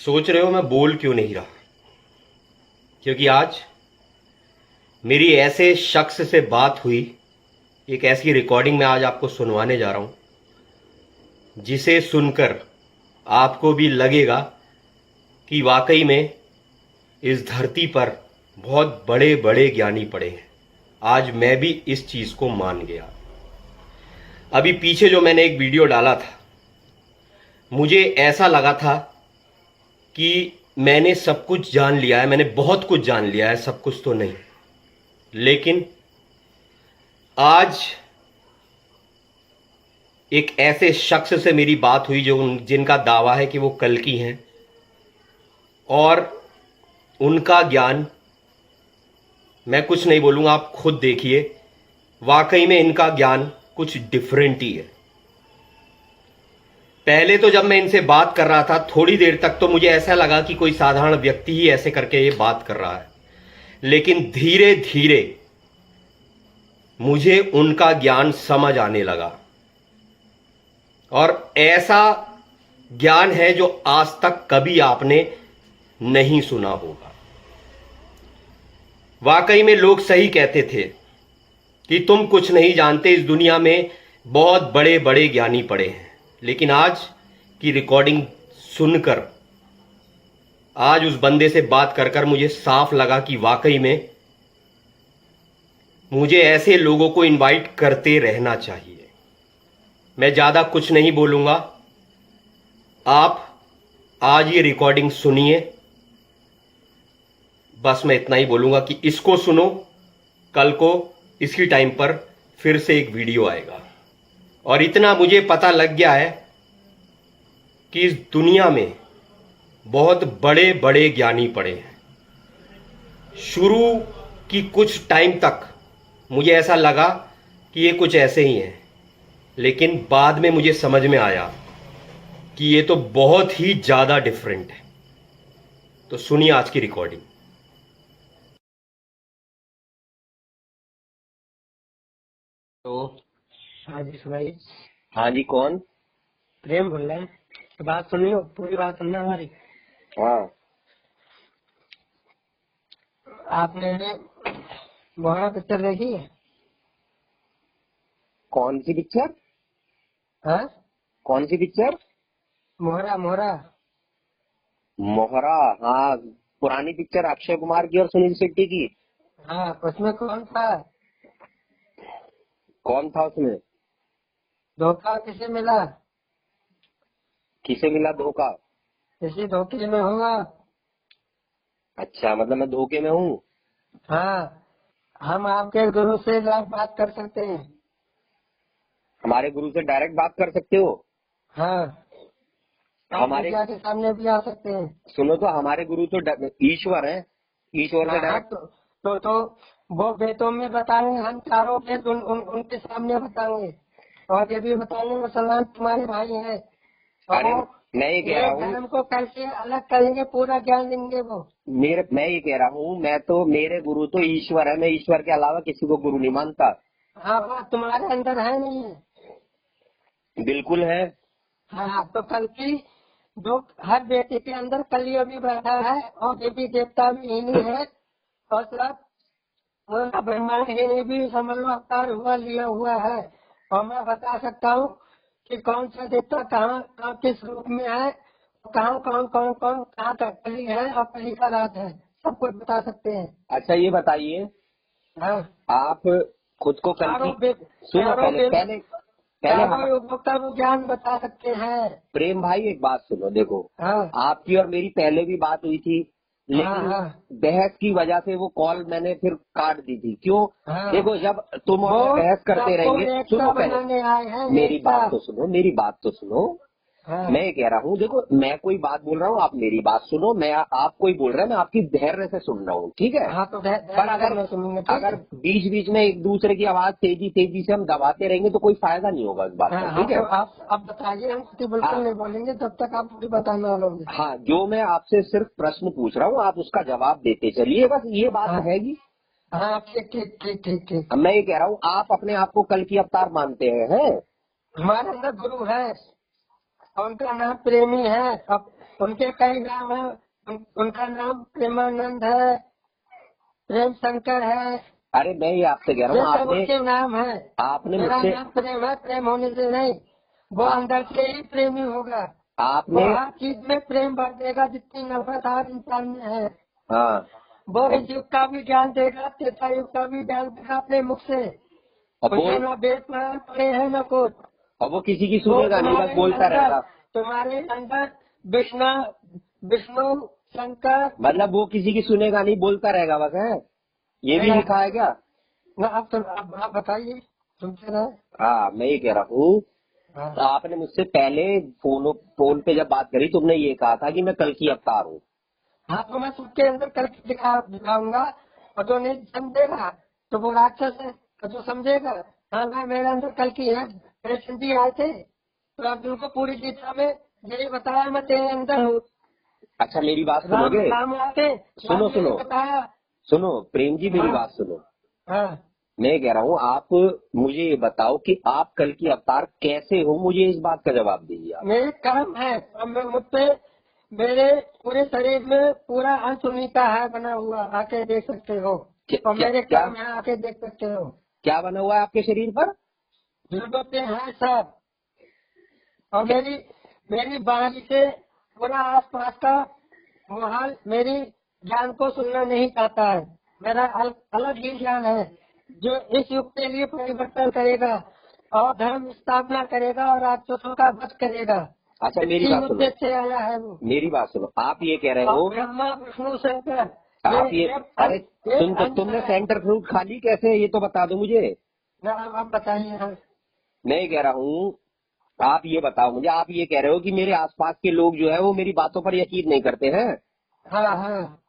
सोच रहे हो मैं बोल क्यों नहीं रहा? क्योंकि आज मेरी ऐसे शख्स से बात हुई, एक ऐसी रिकॉर्डिंग मैं आज आपको सुनवाने जा रहा हूं जिसे सुनकर आपको भी लगेगा कि वाकई में इस धरती पर बहुत बड़े बड़े ज्ञानी पड़े हैं। आज मैं भी इस चीज को मान गया। अभी पीछे जो मैंने एक वीडियो डाला था, मुझे ऐसा लगा था कि मैंने सब कुछ जान लिया है, मैंने बहुत कुछ जान लिया है, सब कुछ तो नहीं। लेकिन आज एक ऐसे शख्स से मेरी बात हुई जो जिनका दावा है कि वो कल्कि हैं, और उनका ज्ञान, मैं कुछ नहीं बोलूंगा, आप खुद देखिए, वाकई में इनका ज्ञान कुछ डिफरेंट ही है। पहले तो जब मैं इनसे बात कर रहा था थोड़ी देर तक तो मुझे ऐसा लगा कि कोई साधारण व्यक्ति ही ऐसे करके ये बात कर रहा है, लेकिन धीरे धीरे मुझे उनका ज्ञान समझ आने लगा। और ऐसा ज्ञान है जो आज तक कभी आपने नहीं सुना होगा। वाकई में लोग सही कहते थे कि तुम कुछ नहीं जानते, इस दुनिया में बहुत बड़े बड़े ज्ञानी पड़े हैं। लेकिन आज की रिकॉर्डिंग सुनकर, आज उस बंदे से बात कर कर मुझे साफ लगा कि वाकई में मुझे ऐसे लोगों को इनवाइट करते रहना चाहिए। मैं ज्यादा कुछ नहीं बोलूंगा, आप आज ये रिकॉर्डिंग सुनिए। बस मैं इतना ही बोलूंगा कि इसको सुनो, कल को इसी टाइम पर फिर से एक वीडियो आएगा। और इतना मुझे पता लग गया है कि इस दुनिया में बहुत बड़े बड़े ज्ञानी पड़े हैं। शुरू की कुछ टाइम तक मुझे ऐसा लगा कि ये कुछ ऐसे ही हैं, लेकिन बाद में मुझे समझ में आया कि ये तो बहुत ही ज्यादा डिफरेंट है। तो सुनिए आज की रिकॉर्डिंग। तो हाँ जी सुनाइए। हाँ जी, कौन? प्रेम बोल रहे हैं। तो बात सुनियो, पूरी बात सुनना हमारी। हाँ, आपने मोहरा पिक्चर देखी है? कौन सी पिक्चर? हाँ, कौन सी पिक्चर? मोहरा मोहरा। मोहरा? हाँ, पुरानी पिक्चर अक्षय कुमार की और सुनील शेट्टी की। हाँ, उसमें कौन था? कौन था उसमें? धोखा किसे मिला? किसे मिला धोखा? किसी धोखे में होगा। अच्छा, मतलब मैं धोखे में हूँ। हाँ, हम आपके गुरु से लाइव बात कर सकते हैं। हमारे गुरु से डायरेक्ट बात कर सकते हो? हाँ, आप हमारे, मीडिया के सामने भी आ सकते हैं। सुनो तो, हमारे गुरु तो ईश्वर है, ईश्वर से हाँ, डायरेक्ट। तो वो वेदों में बताएंगे, हम चारों वेद उनके सामने बताएंगे। और ये भी बताएंगे मुसलमान तुम्हारे भाई हैं। और अरे, वो मैं ये कह एक रहा हूँ, धर्म को कैसे अलग करेंगे, पूरा ज्ञान देंगे वो। मैं ये कह रहा हूँ, मैं तो, मेरे गुरु तो ईश्वर है, मैं ईश्वर के अलावा किसी को गुरु नहीं मानता। हाँ, वो तुम्हारे अंदर है नहीं है? बिल्कुल है। हाँ, तो कल की जो हर बेटे के अंदर कलियुग भी बैठा है, और देवी देवता भी इन्हीं है, और सब पूरा ब्रह्मांड इन्हीं भी समझ लो अवतार हुआ लिया हुआ है। और मैं बता सकता हूँ कि कौन सा देवता कहाँ कहाँ किस रूप में है, कहाँ कौन कौन कौन कहाँ का कली है और कली का रात है, सब कुछ बता सकते हैं। अच्छा, ये बताइए, हाँ, आप खुद को कल चारों की, सुनो, चारों पहले पहले पहले चारों हम, युगों का वो ज्ञान बता सकते हैं। प्रेम भाई एक बात सुनो, देखो, हाँ आपकी और मेरी पहले भी बात हुई थी, हाँ लेकिन हाँ बहस की वजह से वो कॉल मैंने फिर काट दी थी। क्यों? हाँ, देखो, जब तुम और मैं वो बहस करते सबको रहेंगे, एकता सुनो पहले, बनाने आए हैं, मेरी एकता। बात तो सुनो, मेरी बात तो सुनो। हाँ मैं ये कह रहा हूँ, देखो, मैं कोई बात बोल रहा हूँ, आप मेरी बात सुनो। मैं, आप कोई बोल रहा है, मैं आपकी धैर्य से सुन रहा हूँ, ठीक है? हाँ, तो पर अगर, मैं सुनूंगा, ठीक अगर है। बीच बीच में एक दूसरे की आवाज तेजी तेजी से हम दबाते रहेंगे तो कोई फायदा नहीं होगा इस बात हाँ का, हाँ, ठीक है? तो आप अब बताइए, हम कुछ बिल्कुल हाँ, नहीं बोलेंगे जब तक आप पूरी बताना लोगे। हाँ, जो मैं आपसे सिर्फ प्रश्न पूछ रहा हूँ, आप उसका जवाब देते चलिए, बस ये बात हाँ रहेगी। हाँ, ठीक ठीक ठीक ठीक ठीक। अब मैं ये कह रहा हूँ, आप अपने आप को कल की अवतार मानते हैं? हमारे अंदर गुरु है और उनका नाम प्रेमी है। अब उनके कई नाम है। उनका नाम प्रेमानंद है, प्रेम शंकर है, अरे मैं ये आपसे कह रहा ये हूँ, सब उनके नाम है। आपने मेरा मुझसे नाम प्रेम है, प्रेम होने से नहीं, वो अंदर से ही प्रेमी होगा। वो आपने हर चीज में प्रेम भर देगा, जितनी नफरत हर इंसान में है। हाँ वो इस युग का भी ज्ञान देगा, त्रेता युग का भी ज्ञान देगा अपने मुख से। अब मुझे बोल, न वेद पुराण पढ़े हैं न कुछ। अब वो किसी की वो सुनेगा नहीं, बस बोलता रहेगा। तुम्हारे अंदर विष्णु विष्णु शंकर। मतलब वो किसी की सुनेगा नहीं, बोलता रहेगा बस, है ये भी लिखा है क्या? ना आप बताइए, सुनते रहे। हाँ मैं ये कह रहा हूँ, हाँ। तो आपने मुझसे पहले फोन पे जब बात करी तुमने ये कहा था कि मैं कल की अवतार हूँ। हाँ, तो मैं सबके अंदर करके दिखाऊंगा, और जो नहीं समझेगा तो वो राक्षस है, और जो समझेगा हाँ मैं मेरे अंदर कल की है, मेरे सिंधी आए थे, तो आप उनको पूरी गीता में यही बताया मैं तेरे अंदर हूँ। अच्छा मेरी बात राम सुनोगे? राम आते सुनो यही सुनो बताया। सुनो प्रेम जी, मेरी हाँ। बात सुनो। हाँ, मैं कह रहा हूँ आप मुझे ये बताओ कि आप कल की अवतार कैसे हो, मुझे इस बात का जवाब दीजिए आप। मेरे कर्म है, और मैं मुझ पे मेरे पूरे शरीर में पूरा अंशुनिका है बना हुआ, आके देख सकते हो। और मेरे क्या कर्म है, आके देख सकते हो। क्या बना हुआ है आपके शरीर पर? जरूरतें हैं सब, और क्या? मेरी मेरी बाणी से पूरा आसपास का माहौल मेरी ज्ञान को सुनना नहीं चाहता है। मेरा अलग ही ज्ञान है, जो इस युग के लिए परिवर्तन करेगा और धर्म स्थापना करेगा और राक्षसों का वध करेगा। अच्छा मेरी इसी बात सुनो, मुद्दे से आया है वो। मेरी बात सुनो, आप ये कह रहे और हो, ब्रह्मा विष्णु शंकर, आप ये अरे सुन, तो अंश तुमने है। सेंटर फ्रूट खा ली कैसे है ये तो बता दो मुझे। ना, आप बताइए। हाँ। मैं ये कह रहा हूँ, आप ये बताओ मुझे, आप ये कह रहे हो कि मेरे आसपास के लोग जो है वो मेरी बातों पर यकीन नहीं करते हैं, हाँ। हाँ,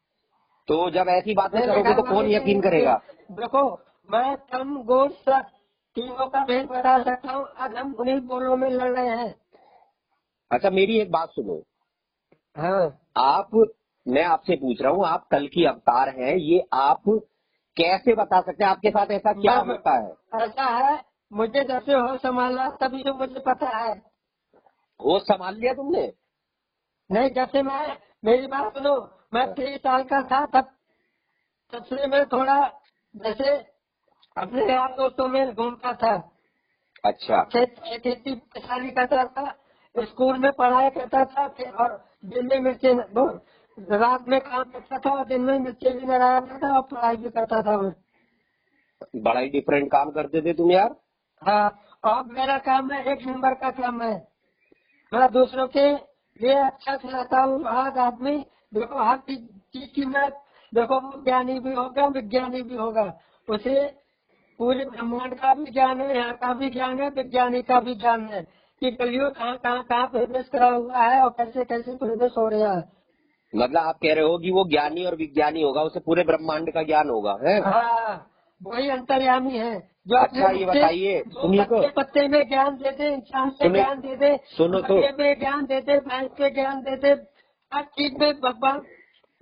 तो जब ऐसी बातें मेरे करोगे घर तो वाले कौन भी नहीं यकीन करते। करेगा? देखो, मैं कम गोर सक तीनों का भेद बता सकता हूँ। आज हम उन्हीं बोलों में लड़ रहे हैं। अच्छा मेरी एक बात सुनो, हाँ। आप, मैं आपसे पूछ रहा हूँ, आप कल की अवतार हैं, ये आप कैसे बता सकते हैं? आपके साथ ऐसा क्या होता है? ऐसा है, मुझे जैसे हो संभाला तभी तो मुझे पता है। वो संभाल लिया तुमने? नहीं, जैसे मेरी बात सुनो, मैं 3 साल का था तब से मैं थोड़ा जैसे अपने यार दोस्तों में घूमता था। अच्छा खेती किसानी करता था, स्कूल में पढ़ाई करता था, और दिन में मिर्चे वो रात में काम करता था और दिन में मिर्चे भी लगाता था और पढ़ाई भी करता था मैं। बड़ा ही डिफरेंट काम करते थे तुम यार। हाँ, और मेरा काम है 1 नंबर का काम है। मैं दूसरों के लिए अच्छा खिलाता हूँ। हर आदमी देखो, हर चीज की मैं देखो, वो ज्ञानी भी होगा विज्ञानी भी होगा, उसे पूरे ब्रह्मांड का भी ज्ञान है, यहाँ का भी ज्ञान है, विज्ञानी का भी ज्ञान है कि कलयुग कहाँ प्रवेश करा हुआ है और कैसे कैसे प्रवेश हो रहा है। मतलब आप कह रहे हो कि वो ज्ञानी और विज्ञानी होगा, उसे पूरे ब्रह्मांड का ज्ञान होगा, है? हाँ, वही अंतर्यामी है जो अपने अच्छा ये बच्चे बताइए, जो सुनिए तो, पत्ते पत्ते में ज्ञान देते, इंसान पे सुने, ज्ञान देते, सुनो तो। बच्चे पे ज्ञान देते, भैंस पे ज्ञान देते, हर चीज में भगवान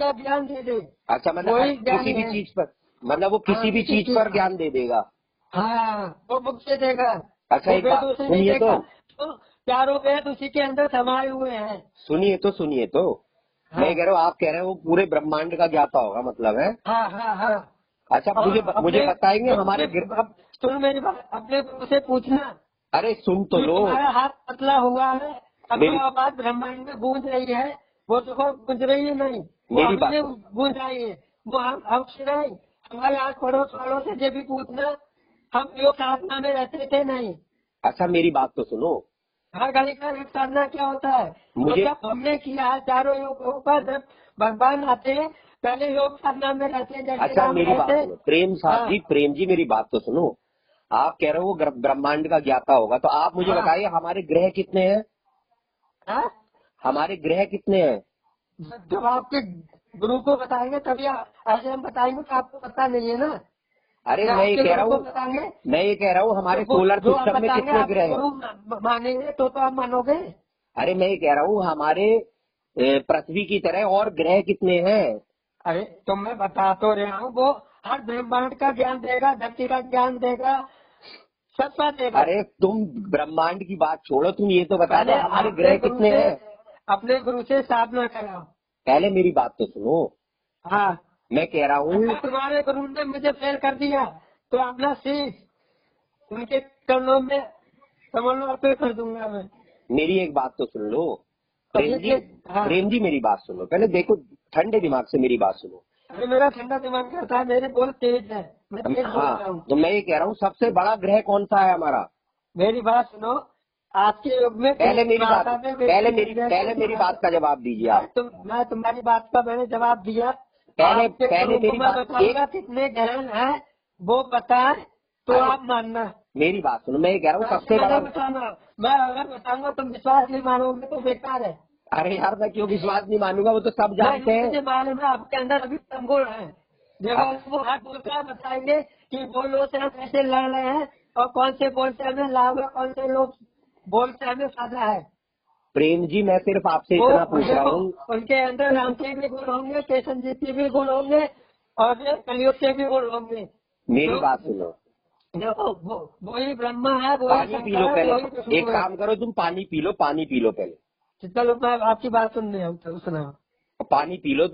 का ज्ञान दे दे, अच्छा मतलब वही किसी ज्ञानी भी है। चीज पर, मतलब वो हाँ, किसी भी किसी चीज चीज पर ज्ञान दे देगा। हाँ, वो मुख से देगा। अच्छा वो एक वेद बात उसे नहीं सुनिए तो, देगा, तो चारों वेद उसी के अंदर समाये हुए हैं। सुनिए तो, मैं हाँ। कह रहा हूँ, आप कह रहे हो वो पूरे ब्रह्मांड का ज्ञाता होगा, मतलब है? हाँ। हाँ। हाँ। अच्छा और मुझे अपने बताएंगे हमारे अब सुन मेरी बात, अपने गुरु से पूछना अरे सुन तो कि लो तुम्हारा हाथ पतला हुआ है, अब जो मेरी आवाज ब्रह्मांड में गूंज रही है, वो देखो गूंज रही है नहीं, वो मेरी बात हमसे सुन। गूंज रही है। वो हमसे नहीं, हमारे आस पड़ोस वालों से जो भी पूछना, हम योग साधना में रहते थे नहीं। अच्छा मेरी बात तो सुनो, हर घड़ी का योग साधना क्या होता है? तो मुझे, जब हमने किया है चारों योगों पर, जब भगवान आते हैं पहले योग साधना में रहते हैं, जैसे अच्छा राम मेरी बात रहते। सुनो प्रेम साहब हाँ। जी, प्रेम जी मेरी बात तो सुनो। आप कह रहे हो वो ब्रह्मांड का ज्ञाता होगा, तो आप मुझे हाँ। बताइए हमारे ग्रह कितने हैं? हाँ? हमारे ग्रह कितने हैं? जब आपके गुरु को बताएंगे तभी ऐसे हम बताएंगे, तो आपको पता नहीं है ना। अरे जब मैं ये आपके कह रहा गुरु को हूँ, बताएंगे मैं ये कह रहा हूँ तो हमारे सोलर जो आप सिस्टम में बताएंगे कितने आपके ग्रह हैं? गुरु मानेंगे तो आप मानोगे। अरे मैं ये कह रहा हूँ हमारे पृथ्वी की तरह और ग्रह कितने हैं? अरे तो मैं बता तो रहा हूँ, वो हर ब्रह्मांड का ज्ञान देगा, धरती का ज्ञान देगा, सबका देगा। अरे तुम ब्रह्मांड की बात छोड़ो, तुम ये तो बता पहले दो हमारे अपने ग्रह गुरु कितने से हैं? अपने गुरु से साधना कराओ। पहले मेरी बात तो सुनो। हाँ, मैं कह रहा हूँ अगर तुम्हारे गुरु ने मुझे फेल कर दिया तो अपना शीश उनके चरणों में समर्पित कर दूंगा मैं। मेरी एक बात तो सुन लो प्रेम जी। हाँ। प्रेम जी मेरी बात सुनो पहले, देखो ठंडे दिमाग से मेरी बात सुनो। अरे मेरा ठंडा दिमाग करता है, मेरे बहुत तेज है, मैं तेज बोल रहा हाँ हूँ। तो मैं ये कह रहा हूँ सबसे बड़ा ग्रह कौन सा है हमारा? मेरी बात सुनो, आज के युग में पहले मेरी बात भाषा में पहले मेरी बात का जवाब दीजिए आप। मैं तुम्हारी बात का मैंने जवाब दिया। पहले आपके पहले गुरु को मेरी मैं बात बताऊंगा कितने ग्रहण है वो बताए तो अरे, आप मानना। मेरी बात सुनो, मैं ये कह रहा हूँ सबसे मैंने बड़ा। बताना, मैं अगर बताऊंगा तुम विश्वास नहीं मानोगे तो बेकार है। अरे यार मैं क्यों विश्वास नहीं मानूंगा, वो तो सब जानते नहीं, हैं। मुझे मालूम है आपके अंदर अभी तमगुण है। देखो वो हाथ बोलकर बताएंगे कि बोलो से हम कैसे लड़ रहे हैं और कौन से बोल से हमें लाभ है, कौन से लोग बोल से हमें फायदा है। प्रेम जी मैं सिर्फ आपसे वो इतना पूछ रहा देखो, हूँ। उनके अंदर राम के भी गुण होंगे, कृष्ण जी के भी गुण होंगे और ये कलयुग के भी गुण होंगे। मेरी बात सुनो, देखो वही ब्रह्मा है, वही पानी पी लो शंकर है, वही पहले। एक विष्णु है। काम करो, तुम पानी पी लो, पानी पी लो पहले। चलो मैं आपकी बात सुनने आऊँ, सुना। पानी पी लो।